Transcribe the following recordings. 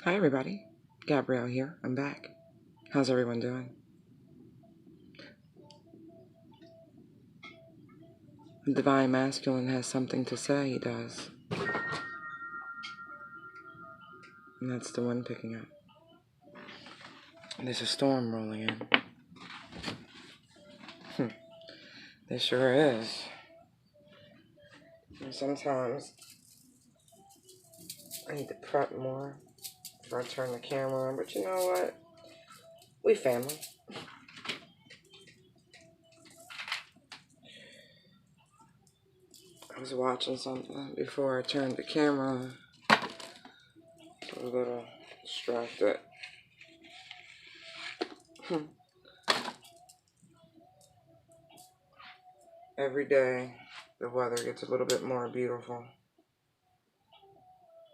Hi everybody, Gabrielle here. I'm back. How's everyone doing? The Divine Masculine has something to say, he does. And that's the wind picking up. There's a storm rolling in. There sure is. And sometimes I need to prep more before I turn the camera on, but you know what? We family. I was watching something before I turned the camera on. A little distracted. Every day, the weather gets a little bit more beautiful.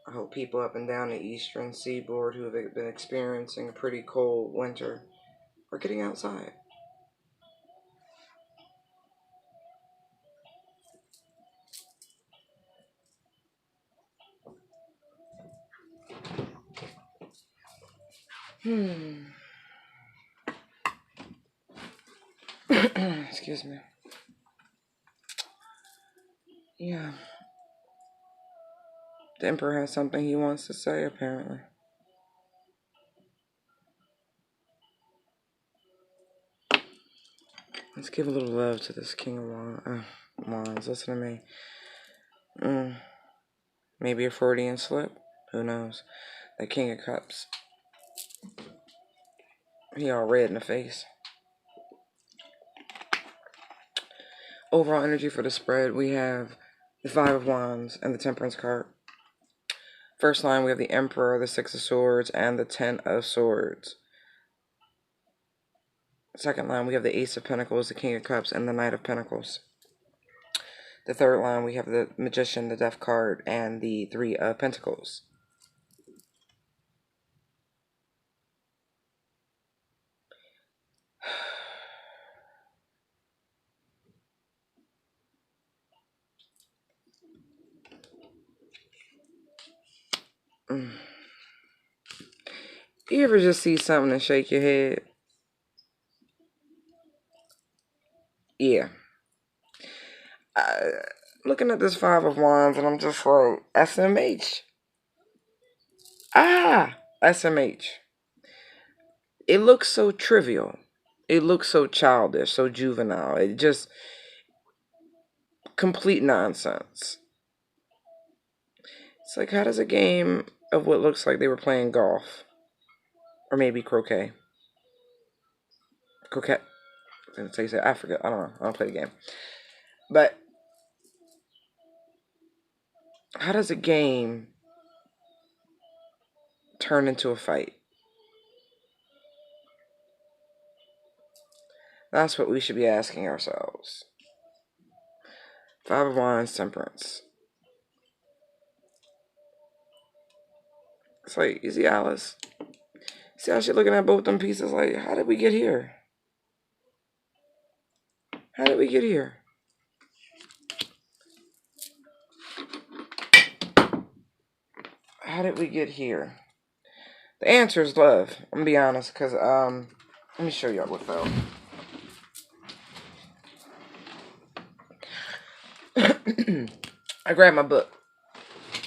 I hope people up and down the eastern seaboard who have been experiencing a pretty cold winter are getting outside. Excuse me. Yeah. The Emperor has something he wants to say, apparently. Let's give a little love to this King of Wands. Listen to me. Maybe a Freudian slip. Who knows? The King of Cups. He all red in the face. Overall energy for the spread, we have the Five of Wands and the Temperance card. First line, we have the Emperor, the Six of Swords, and the Ten of Swords. Second line, we have the Ace of Pentacles, the King of Cups, and the Knight of Pentacles. The third line, we have the Magician, the Death card, and the Three of Pentacles. You ever just see something and shake your head? Yeah. Looking at this Five of Wands, and I'm just like, SMH. SMH. It looks so trivial. It looks so childish, so juvenile. It just complete nonsense. It's like, how does a game of what looks like they were playing golf, or maybe croquet, so you say, I forget, I don't know, I don't play the game, but how does a game turn into a fight? That's what we should be asking ourselves. Five of Wands, Temperance. It's like, you see Alice? See how she's looking at both them pieces like, how did we get here? How did we get here? How did we get here? The answer is love. I'm gonna be honest, because let me show y'all what though. I grabbed my book,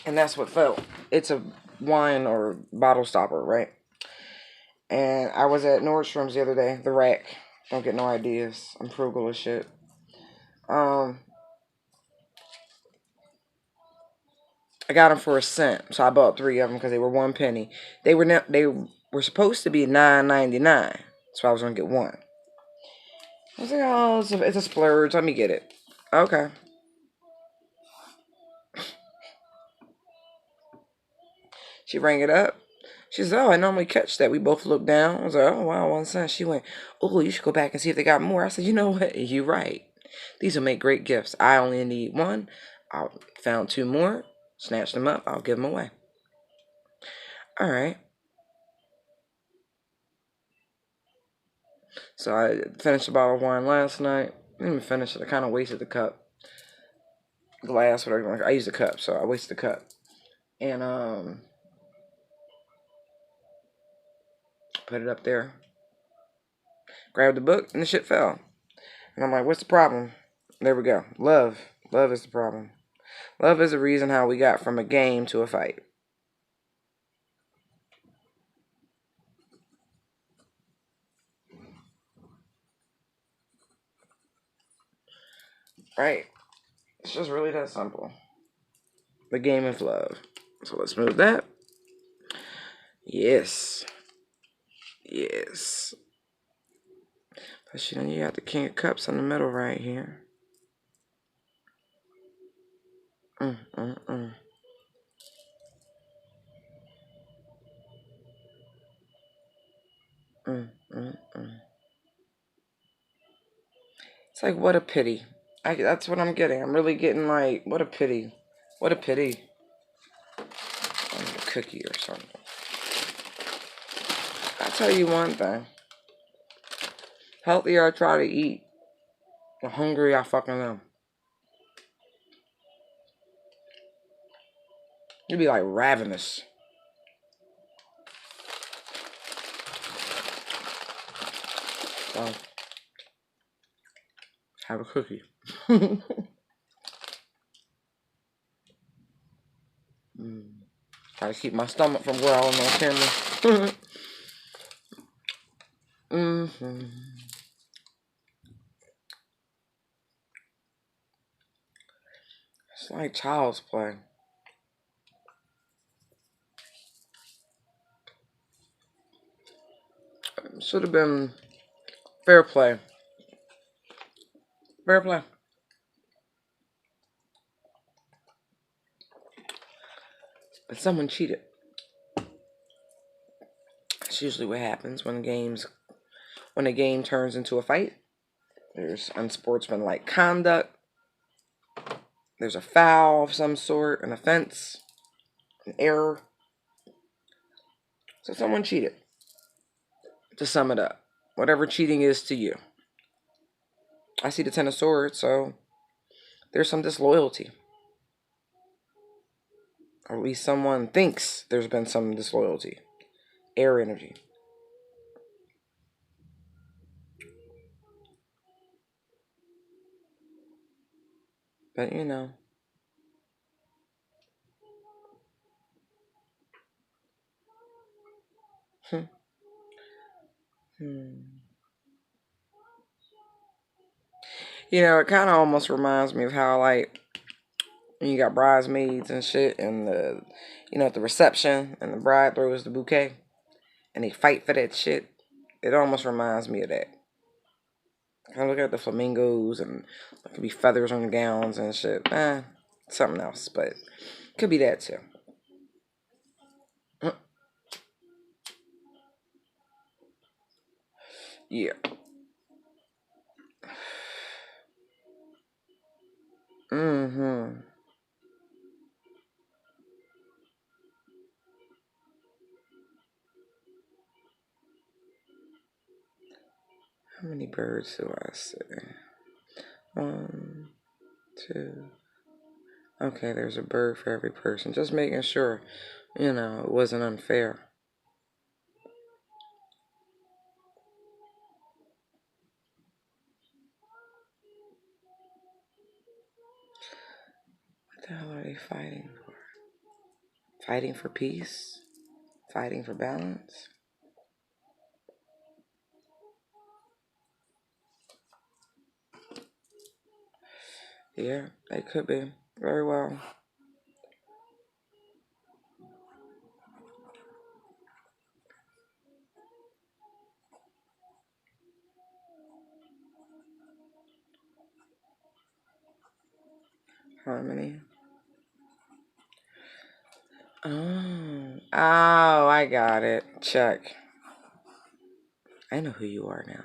and that's what fell. It's a wine or bottle stopper, right? And I was at Nordstrom's the other day, the rack. Don't get no ideas. I'm frugal as shit. I got them for $0.01, so I bought 3 of them because they were 1 penny. They were supposed to be $9.99, so I was gonna get 1. I was like, oh, it's a splurge. Let me get it. Okay. She rang it up. She said, oh, I normally catch that. We both looked down. I was like, oh, wow, 1 cent. She went, oh, you should go back and see if they got more. I said, you know what? You're right. These will make great gifts. I only need 1. I found 2 more. Snatched them up. I'll give them away. All right. So I finished a bottle of wine last night. Didn't even finish it. I kind of wasted the cup. Glass, whatever you want. I used the cup, so I wasted the cup. And, Put it up there. Grabbed the book, and the shit fell. And I'm like, what's the problem? There we go. Love. Love is the problem. Love is the reason how we got from a game to a fight. Right? It's just really that simple. The game of love. So let's move that. Yes. Yes. But you know, you got the King of Cups in the middle right here. Mm, mm, mm. Mm, mm, mm. It's like, what a pity. That's what I'm getting. I'm really getting like, what a pity. What a pity. I need a cookie or something. I'll tell you one thing. Healthier I try to eat, the hungry I fucking am. You'd be like ravenous. So, have a cookie. Try to keep my stomach from growling on camera. mm-hmm. It's like child's play. Should have been fair play. Fair play. But someone cheated. That's usually what happens when a game turns into a fight. There's unsportsmanlike conduct. There's a foul of some sort, an offense, an error. So someone cheated. To sum it up, whatever cheating is to you. I see the Ten of Swords, so there's some disloyalty. Or at least someone thinks there's been some disloyalty. Air energy. But you know. Hmm. You know, it kind of almost reminds me of how, like, when you got bridesmaids and shit, and at the reception, and the bride throws the bouquet, and they fight for that shit. It almost reminds me of that. I look at the flamingos, and there could be feathers on the gowns and shit. Something else, but could be that too. Yeah. Mm-hmm. How many birds do I see? One, two. Okay, there's a bird for every person. Just making sure, it wasn't unfair. What the hell are they fighting for? Fighting for peace? Fighting for balance? Yeah, they could be. Very well. Harmony. Oh, I got it. Check. I know who you are now.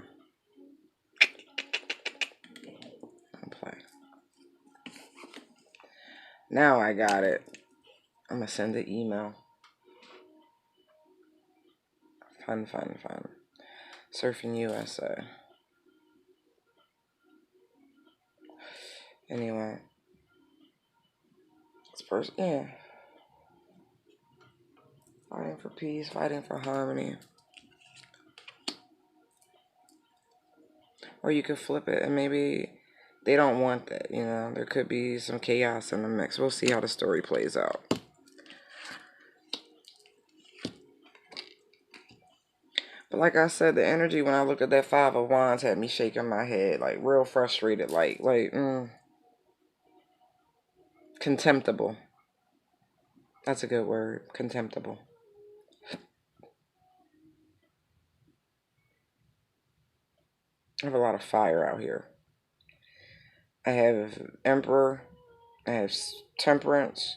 I'll play. Now I got it. I'm gonna send an email. Fun, fun, fun. Surfing USA. Anyway, this person, yeah. Fighting for peace, fighting for harmony. Or you could flip it and maybe they don't want that, you know. There could be some chaos in the mix. We'll see how the story plays out. But like I said, the energy when I looked at that Five of Wands had me shaking my head, like real frustrated, contemptible. That's a good word, contemptible. I have a lot of fire out here. I have Emperor. I have Temperance.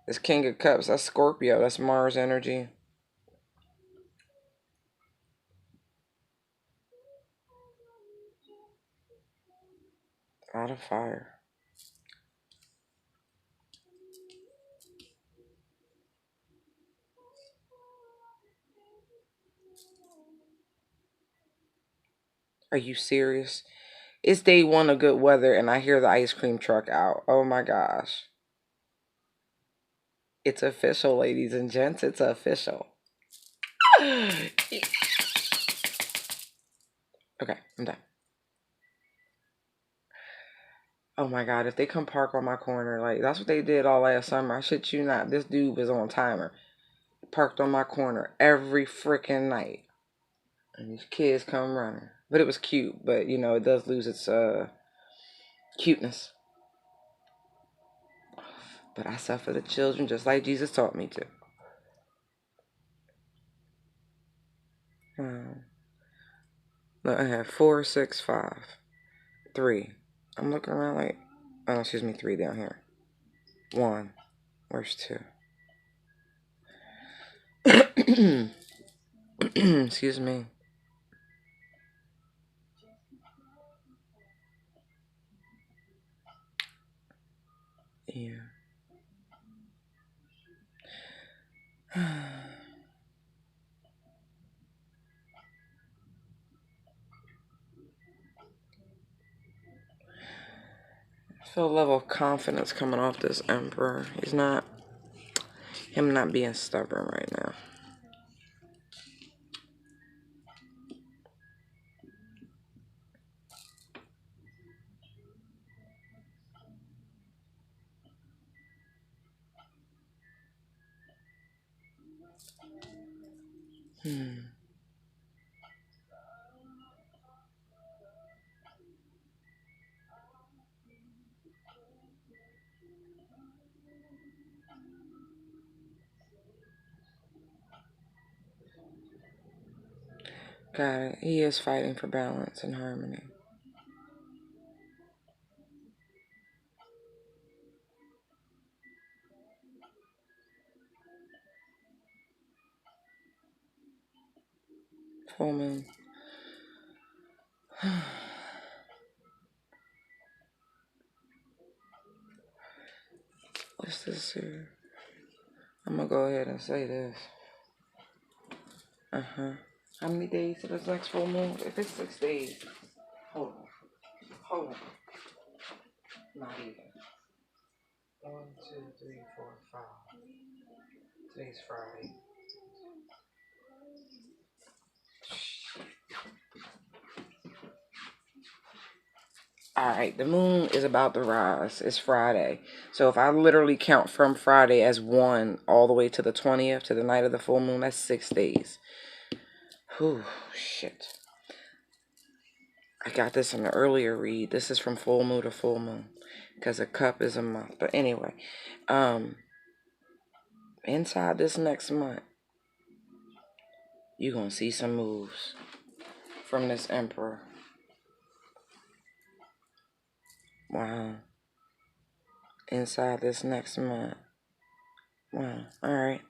This King of Cups. That's Scorpio. That's Mars energy. A lot of fire. Are you serious? It's day one of good weather and I hear the ice cream truck out. Oh my gosh. It's official, ladies and gents. It's official. Okay, I'm done. Oh my god, if they come park on my corner, like that's what they did all last summer. I shit you not. This dude was on timer. Parked on my corner every freaking night. And these kids come running. But it was cute, but you know, it does lose its cuteness. But I suffer the children just like Jesus taught me to. Look, I have 4, 6, 5, 3. I'm looking around like, oh, excuse me, 3 down here. 1. Where's 2? Excuse me. Yeah. I feel a level of confidence coming off this Emperor. Him not being stubborn right now. Got it. He is fighting for balance and harmony. Full moon. What's this here? I'm gonna go ahead and say this. How many days to this next full moon? If it's 6 days. Hold on. Hold on. Not even. 1, 2, 3, 4, 5. Today's Friday. Alright, the moon is about to rise. It's Friday. So if I literally count from Friday as 1 all the way to the 20th, to the night of the full moon, that's 6 days. Whew, shit. I got this in the earlier read. This is from full moon to full moon. Because a cup is a month. But anyway, inside this next month, you're going to see some moves from this Emperor. Wow. Inside this next month. Wow. Alright.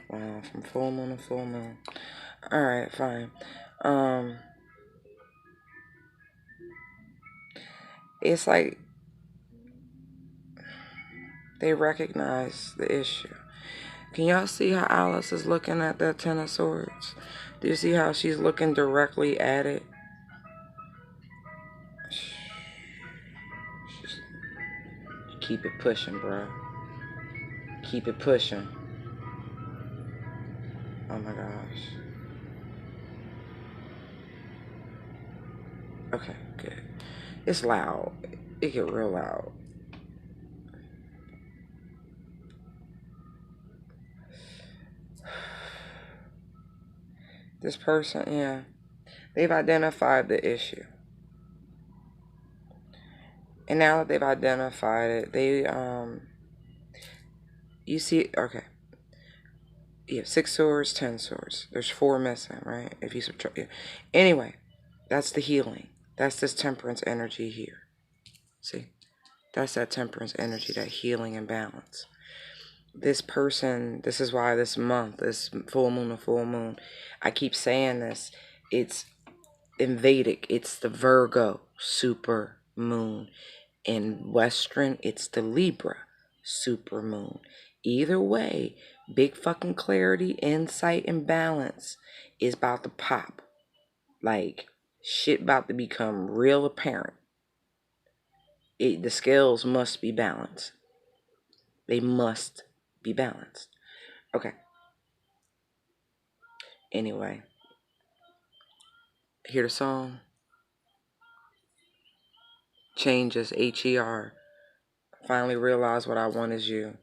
Wow. From full moon to full moon. Alright, fine. It's like they recognize the issue. Can y'all see how Alice is looking at that Ten of Swords? Do you see how she's looking directly at it? Keep it pushing, bro. Keep it pushing. Oh my gosh. Okay, good. It's loud. It get real loud. This person, yeah, they've identified the issue. And now that they've identified it, you see, okay, you have 6 swords, 10 swords. There's 4 missing, right? If you subtract, yeah. Anyway, that's the healing. That's this temperance energy here. See? That's that temperance energy, that healing and balance. This person, this is why this month, this full moon and full moon, I keep saying this, it's in Vedic, it's the Virgo super moon. In Western, it's the Libra super moon. Either way, big fucking clarity, insight, and balance is about to pop. Like, shit about to become real apparent. The scales must be balanced. They must be balanced. Okay. Anyway, hear the song? Changes, HER. Finally realize what I want is you.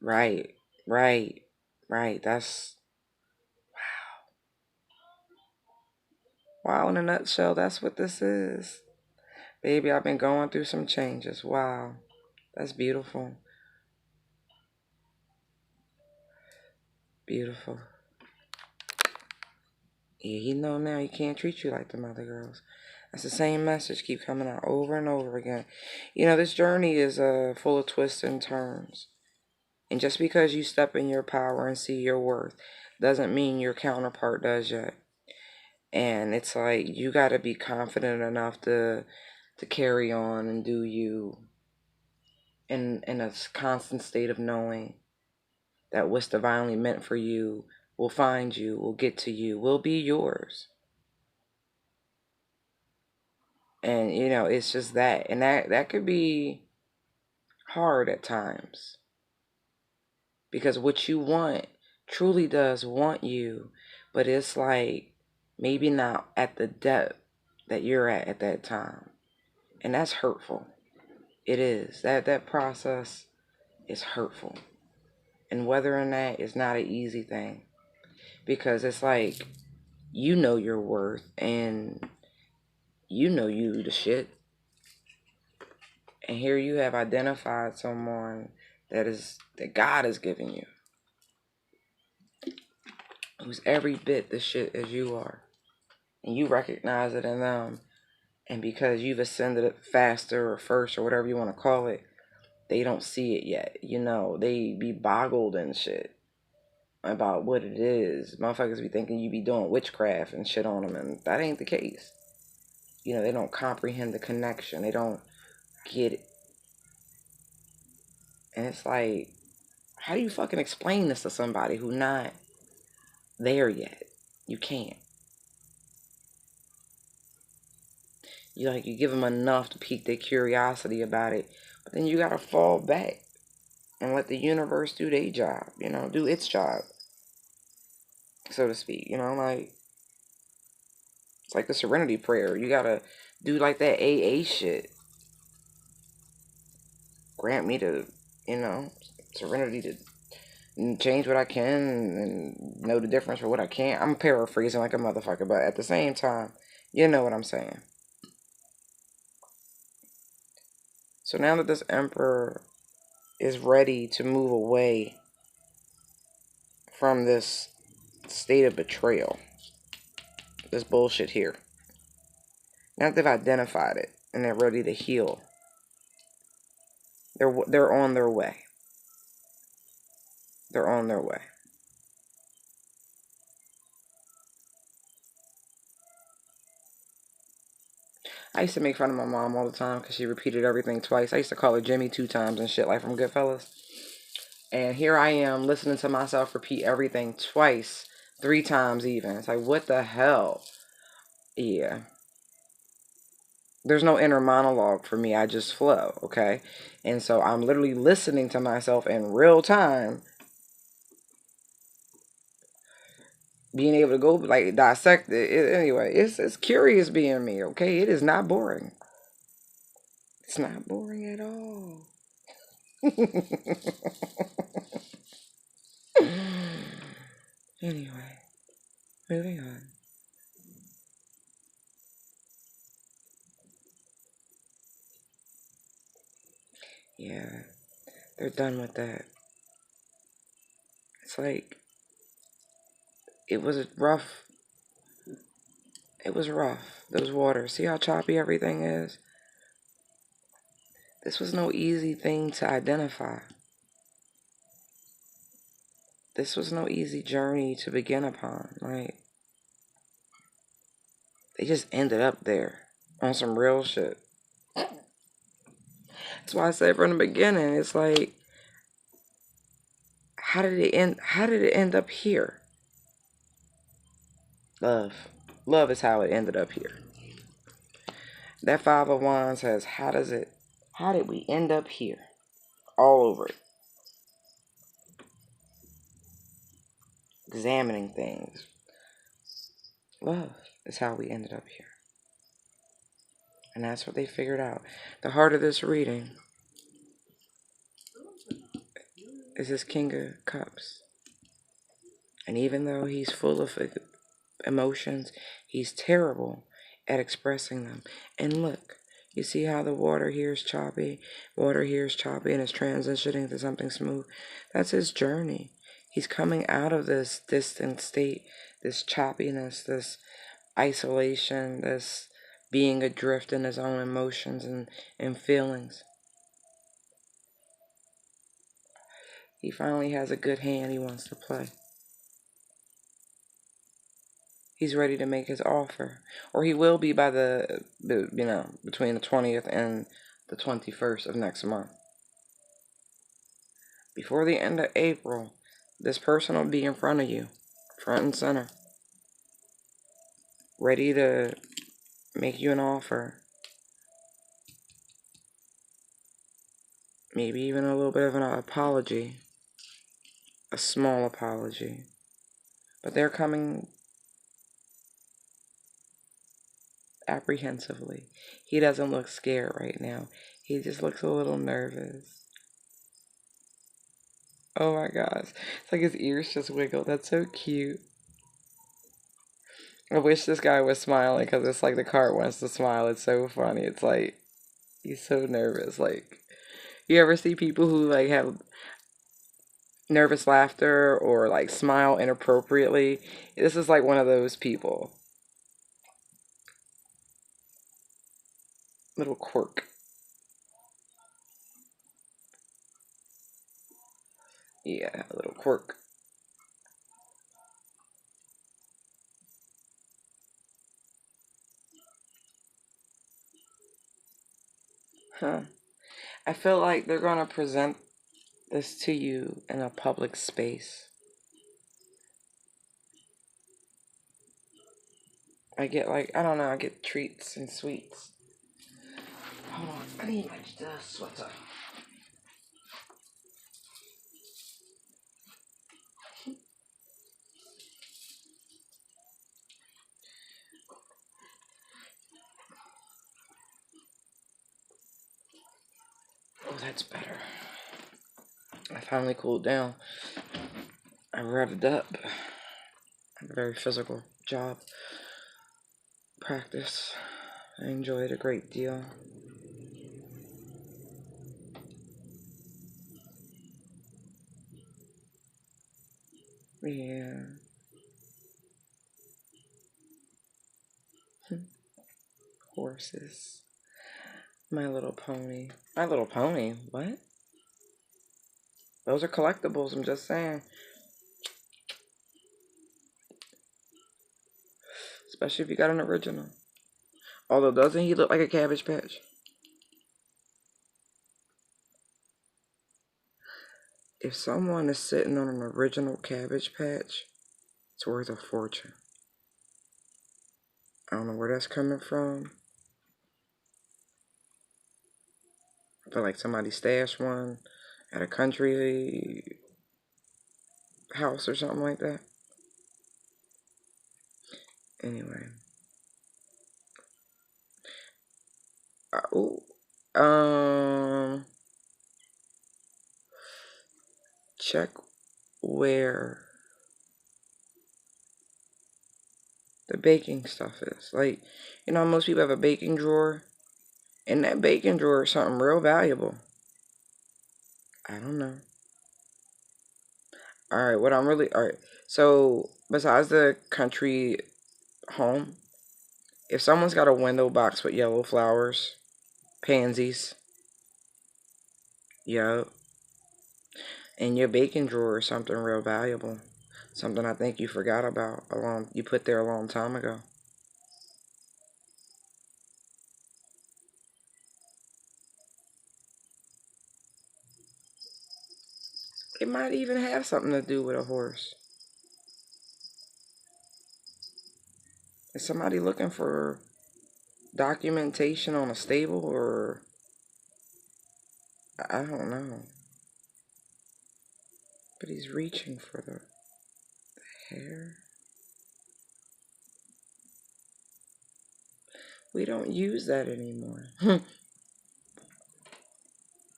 Right, right, right. That's wow. In a nutshell, that's what this is. Baby, I've been going through some changes. Wow. That's beautiful. Beautiful. Yeah, you know now he can't treat you like the other girls. That's the same message keep coming out over and over again. You know, this journey is full of twists and turns. And just because you step in your power and see your worth doesn't mean your counterpart does yet. And it's like you got to be confident enough to carry on and do you in a constant state of knowing that what's divinely meant for you will find you, will get to you, will be yours. And you know, it's just that, and that could be hard at times because what you want truly does want you, but it's like maybe not at the depth that you're at that time, and that's hurtful. It is that process is hurtful, and whether or not is not an easy thing because it's like you know your worth and you know you the shit. And here you have identified someone that God has given you, who's every bit the shit as you are. And you recognize it in them. And because you've ascended it faster or first or whatever you want to call it, they don't see it yet. You know, they be boggled and shit about what it is. Motherfuckers be thinking you be doing witchcraft and shit on them, and that ain't the case. You know, they don't comprehend the connection. They don't get it. And it's like, how do you fucking explain this to somebody who not there yet? You can't. You give them enough to pique their curiosity about it, but then you gotta fall back and let the universe do their job. You know, do its job, so to speak. You know, like it's like the Serenity Prayer. You gotta do like that AA shit. Grant me to, you know, serenity to change what I can and know the difference for what I can't. I'm paraphrasing like a motherfucker, but at the same time, you know what I'm saying. So now that this emperor is ready to move away from this state of betrayal, this bullshit here, now that they've identified it and they're ready to heal, they're on their way. They're on their way. I used to make fun of my mom all the time because she repeated everything twice. I used to call her Jimmy 2 times and shit like from Goodfellas. And here I am listening to myself repeat everything twice, 3 times even. It's like, what the hell? Yeah. There's no inner monologue for me. I just flow, okay? And so I'm literally listening to myself in real time, being able to go like dissect it. Anyway, it's curious being me, okay? It is not boring. It's not boring at all. Anyway, moving on. Yeah, they're done with that. It's like it was rough. It was rough. Those waters. See how choppy everything is? This was no easy thing to identify. This was no easy journey to begin upon. Like, they just ended up there on some real shit. That's why I said from the beginning, it's like, how did it end? How did it end up here? Love. Love is how it ended up here. That Five of Wands says, how did we end up here? All over it. Examining things. Love is how we ended up here. And that's what they figured out. The heart of this reading is this King of Cups. And even though he's full of emotions, he's terrible at expressing them. And look, you see how the water here is choppy? Water here is choppy and it's transitioning to something smooth. That's his journey. He's coming out of this distant state, this choppiness, this isolation, this being adrift in his own emotions and feelings. He finally has a good hand he wants to play. He's ready to make his offer, or he will be by between the 20th and the 21st of next month. Before the end of April, this person will be in front of you, front and center, ready to make you an offer. Maybe even a little bit of an apology, a small apology. But they're coming apprehensively. He doesn't look scared right now. He just looks a little nervous. Oh my gosh. It's like his ears just wiggle. That's so cute. I wish this guy was smiling because it's like the card wants to smile. It's so funny. It's like he's so nervous. Like, you ever see people who like have nervous laughter or like smile inappropriately? This is like one of those people. Little quirk. Yeah, a little quirk. Huh. I feel like they're gonna present this to you in a public space. I get like, I don't know, I get treats and sweets. Hold on, I need my sweater. Oh, that's better. I finally cooled down. I revved up. I have a very physical job. Practice. I enjoy it a great deal. Yeah. Horses. My Little Pony. My Little Pony? What? Those are collectibles, I'm just saying. Especially if you got an original. Although, doesn't he look like a Cabbage Patch? If someone is sitting on an original Cabbage Patch, it's worth a fortune. I don't know where that's coming from. I feel like somebody stashed one at a country house or something like that. Anyway. Ooh. Check where the baking stuff is. Like, you know, most people have a baking drawer. And that baking drawer is something real valuable. I don't know. Alright, alright. So, besides the country home, if someone's got a window box with yellow flowers, pansies, yup, and your baking drawer is something real valuable. Something I think you forgot about you put there a long time ago. It might even have something to do with a horse. Is somebody looking for documentation on a stable, or I don't know. But he's reaching for the hair. We don't use that anymore. I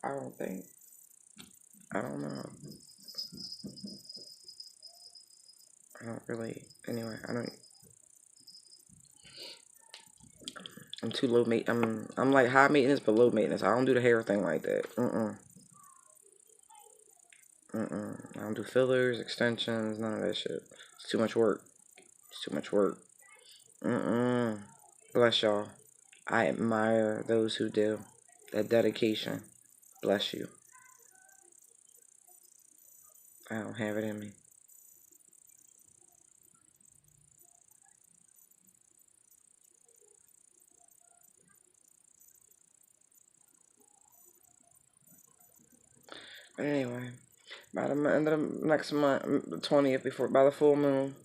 don't think. I don't know. I don't really. Anyway, I don't. I'm too low maintenance. I'm like high maintenance but low maintenance. I don't do the hair thing like that. I don't do fillers, extensions, none of that shit. It's too much work. It's too much work. Bless y'all. I admire those who do. That dedication. Bless you. I don't have it in me. But anyway, by the end of the next month, the 20th, by the full moon,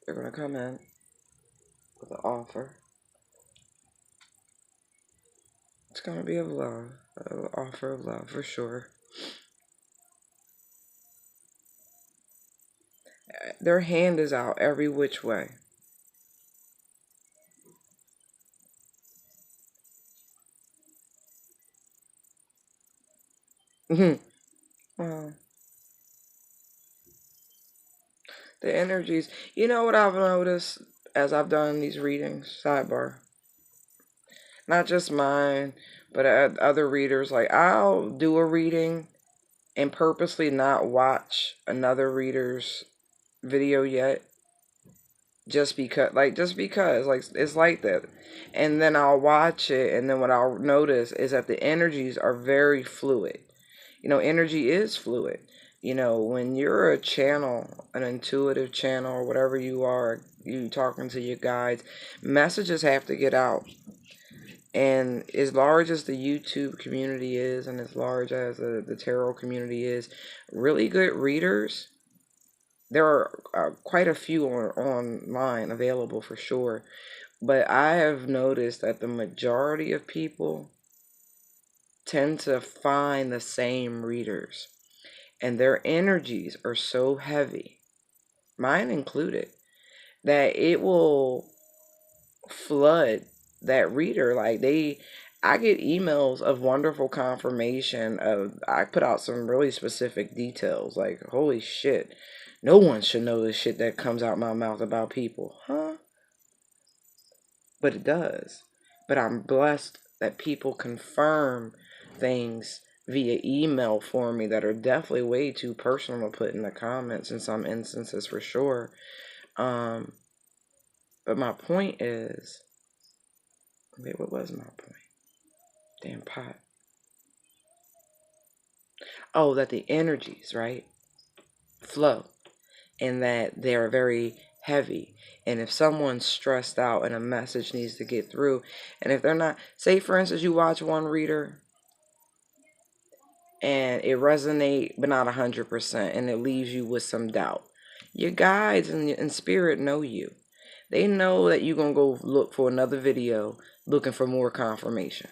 they're gonna come in with an offer. It's gonna be of love, an offer of love for sure. Their hand is out every which way. Well, the energies. You know what I've noticed as I've done these readings? Sidebar. Not just mine, but other readers. Like, I'll do a reading and purposely not watch another reader's video yet, just because like it's like that. And then I'll watch it, and then what I'll notice is that the energies are very fluid. You know, energy is fluid. You know, when you're a channel, an intuitive channel, or whatever you are, you talking to your guides, messages have to get out. And as large as the YouTube community is, and as large as the tarot community is, really good readers, there are quite a few online available for sure. But I have noticed that the majority of people tend to find the same readers. And their energies are so heavy, mine included, that it will flood that reader. I get emails of wonderful confirmation of, I put out some really specific details, like, holy shit, no one should know the shit that comes out my mouth about people. Huh? But it does. But I'm blessed that people confirm things via email for me that are definitely way too personal to put in the comments in some instances, for sure. But my point is, wait, what was my point? Damn pot. Oh, that the energies, right, flow, and that they're very heavy. And if someone's stressed out and a message needs to get through, and if they're not, say for instance, you watch one reader and it resonate, but not 100%, and it leaves you with some doubt. Your guides and spirit know you. They know that you're going to go look for another video looking for more confirmation.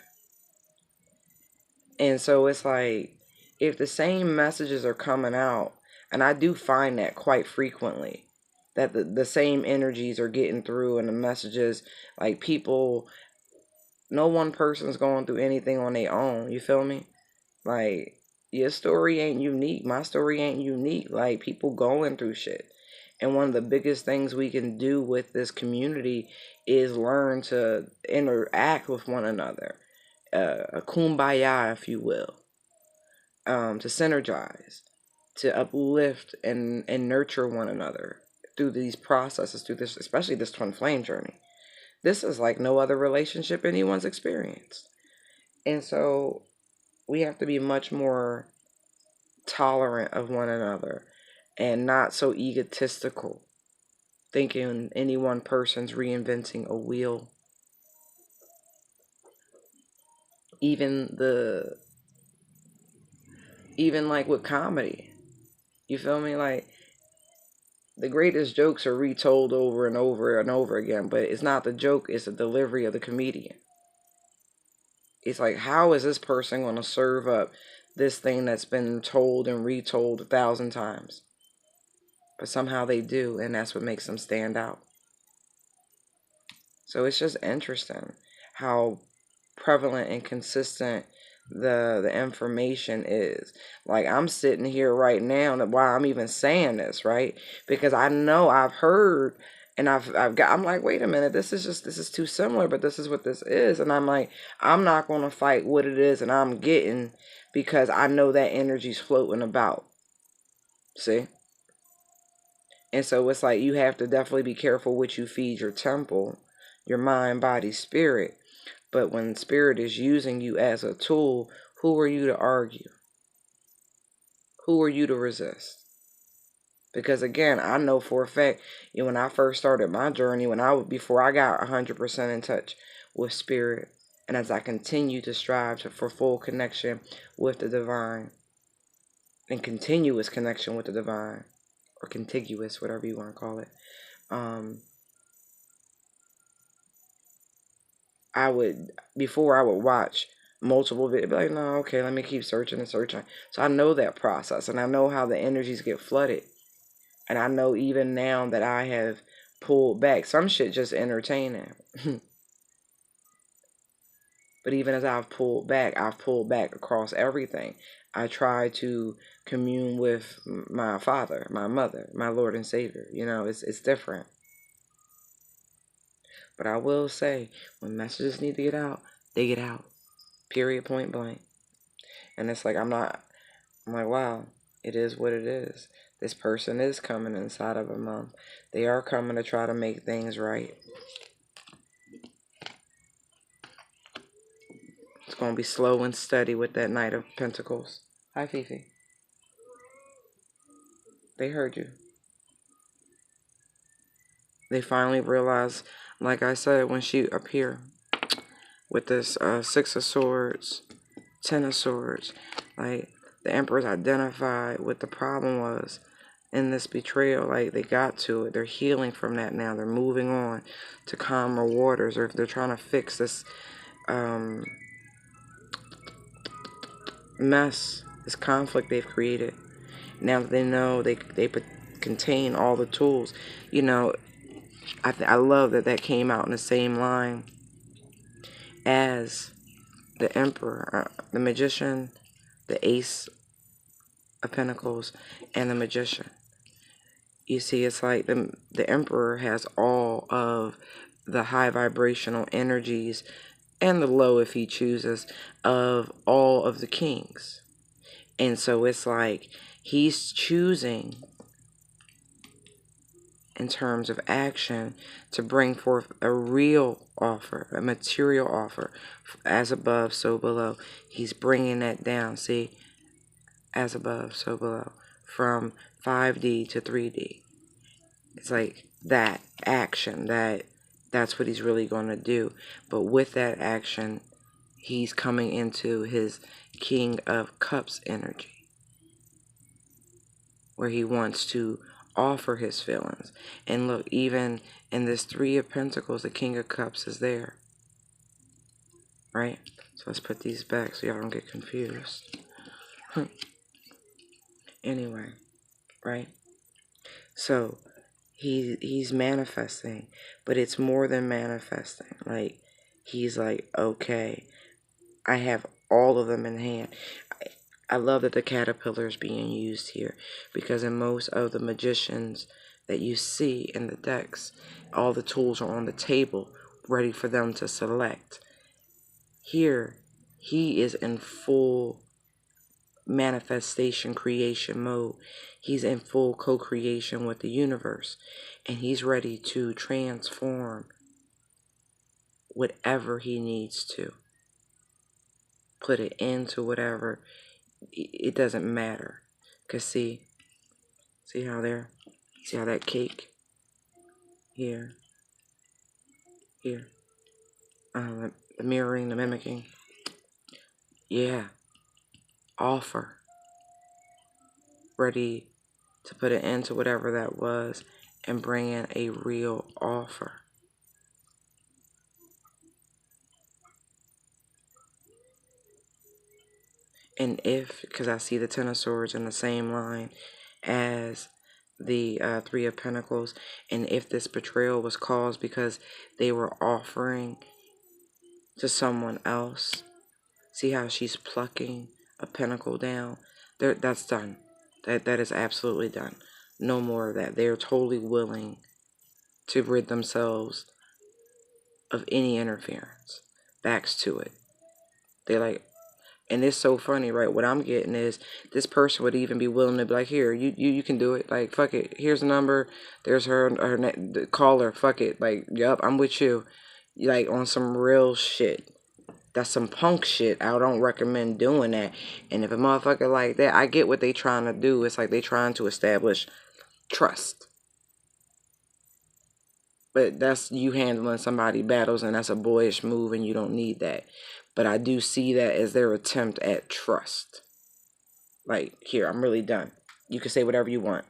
And so it's like, if the same messages are coming out, and I do find that quite frequently, that the same energies are getting through, and the messages, like, people, no one person's going through anything on their own. You feel me? Like, your story ain't unique. My story ain't unique. Like, people going through shit. And one of the biggest things we can do with this community is learn to interact with one another. A kumbaya, if you will. To synergize, to uplift and nurture one another through these processes, through this, especially this twin flame journey. This is like no other relationship anyone's experienced. And so we have to be much more tolerant of one another and not so egotistical, thinking any one person's reinventing a wheel. Even even like with comedy. You feel me? Like, the greatest jokes are retold over and over and over again, but it's not the joke, it's the delivery of the comedian. It's like, how is this person going to serve up this thing that's been told and retold 1,000 times? But somehow they do, and that's what makes them stand out. So it's just interesting how prevalent and consistent the information is. Like, I'm sitting here right now, and why I'm even saying this, right? Because I know I've heard, and I'm like, wait a minute, this is too similar, but this is what this is. And I'm like, I'm not going to fight what it is and I'm getting, because I know that energy's floating about. See? And so it's like, you have to definitely be careful what you feed your temple, your mind, body, spirit. But when spirit is using you as a tool, who are you to argue? Who are you to resist? Because again, I know for a fact, when I first started my journey, before I got 100% in touch with spirit, and as I continue to strive for full connection with the divine, and continuous connection with the divine, or contiguous, whatever you want to call it, before I would watch multiple videos, be like, no, okay, let me keep searching and searching. So I know that process, and I know how the energies get flooded. And I know even now that I have pulled back, some shit just entertaining. But even as I've pulled back across everything. I try to commune with my Father, my Mother, my Lord and Savior. It's different. But I will say, when messages need to get out, they get out. Period, point blank. And it's like, I'm like, wow, it is what it is. This person is coming inside of a month. They are coming to try to make things right. It's going to be slow and steady with that Knight of Pentacles. Hi, Fifi. They heard you. They finally realized, like I said, when she appeared with this Six of Swords, Ten of Swords, like, the Empress identified what the problem was in this betrayal. Like, they got to it. They're healing from that now. They're moving on to calmer waters, or if they're trying to fix this mess, this conflict they've created. Now that they know they contain all the tools, I love that came out in the same line as the Emperor, the Magician, the Ace of Pentacles, and the Magician. You see, it's like the Emperor has all of the high vibrational energies, and the low, if he chooses, of all of the kings. And so it's like he's choosing, in terms of action, to bring forth a real offer, a material offer, as above, so below. He's bringing that down, see, as above, so below, from 5D to 3D. It's like that action, that's what he's really going to do. But with that action, he's coming into his King of Cups energy, where he wants to offer his feelings. And look, even in this Three of Pentacles, the King of Cups is there, right? So let's put these back so y'all don't get confused. Anyway, right? So he's manifesting, but it's more than manifesting. Like, he's like, okay, I have all of them in hand. I love that the caterpillar is being used here, because in most of the magicians that you see in the decks, all the tools are on the table ready for them to select. Here, he is in full manifestation creation mode. He's in full co-creation with the universe, and he's ready to transform whatever he needs to. Put it into whatever. It doesn't matter. Because see how see how that cake, here, the mirroring, the mimicking, yeah, offer, ready to put an end to whatever that was and bring in a real offer. And if, because I see the Ten of Swords in the same line as the Three of Pentacles, and if this betrayal was caused because they were offering to someone else, see how she's plucking a pentacle down? That's done. That is absolutely done. No more of that. They're totally willing to rid themselves of any interference. Backs to it. They're like, and it's so funny, right? What I'm getting is this person would even be willing to be like, here, you can do it. Like, fuck it. Here's the number. There's her call her. Fuck it. Like, yup, I'm with you. Like, on some real shit. That's some punk shit. I don't recommend doing that. And if a motherfucker like that, I get what they trying to do. It's like they trying to establish trust. But that's you handling somebody's battles, and that's a boyish move, and you don't need that. But I do see that as their attempt at trust. Like, here, I'm really done. You can say whatever you want.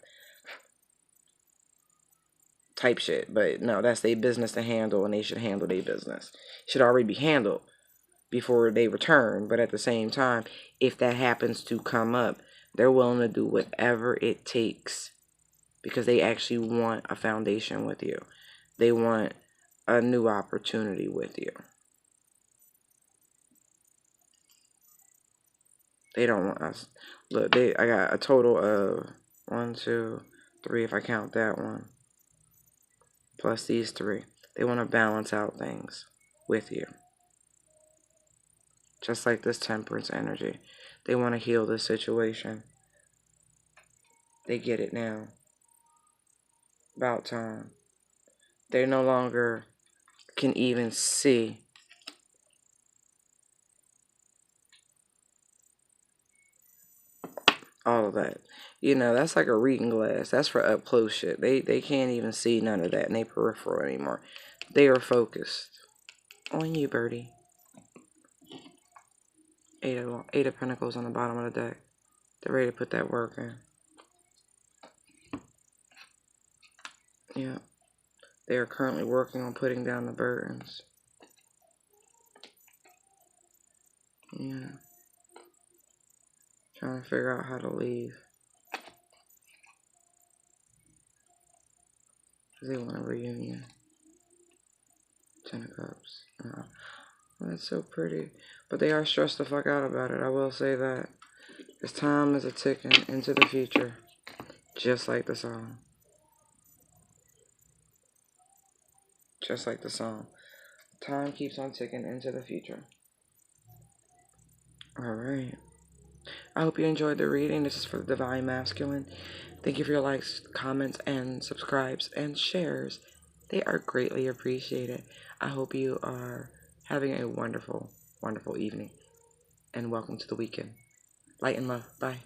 Type shit. But no, that's their business to handle, and they should handle their business. It should already be handled before they return. But at the same time, if that happens to come up, they're willing to do whatever it takes, because they actually want a foundation with you. They want a new opportunity with you. They don't want us. Look, I got a total of 1, 2, 3, if I count that one, plus these 3. They want to balance out things with you. Just like this temperance energy. They want to heal this situation. They get it now. About time. They no longer can even see all of that. You know, that's like a reading glass. That's for up close shit. They can't even see none of that in their peripheral anymore. They are focused on you, birdie. Eight of Pentacles on the bottom of the deck. They're ready to put that work in. Yeah. They are currently working on putting down the burdens. Yeah. Trying to figure out how to leave. Because they want a reunion. 10 of Cups. Oh, that's so pretty. But they are stressed the fuck out about it. I will say that. Because time is a ticking into the future. Just like the song. Just like the song. Time keeps on ticking into the future. Alright. I hope you enjoyed the reading. This is for the Divine Masculine. Thank you for your likes, comments, and subscribes and shares. They are greatly appreciated. I hope you are having a wonderful, wonderful evening. And welcome to the weekend. Light and love. Bye.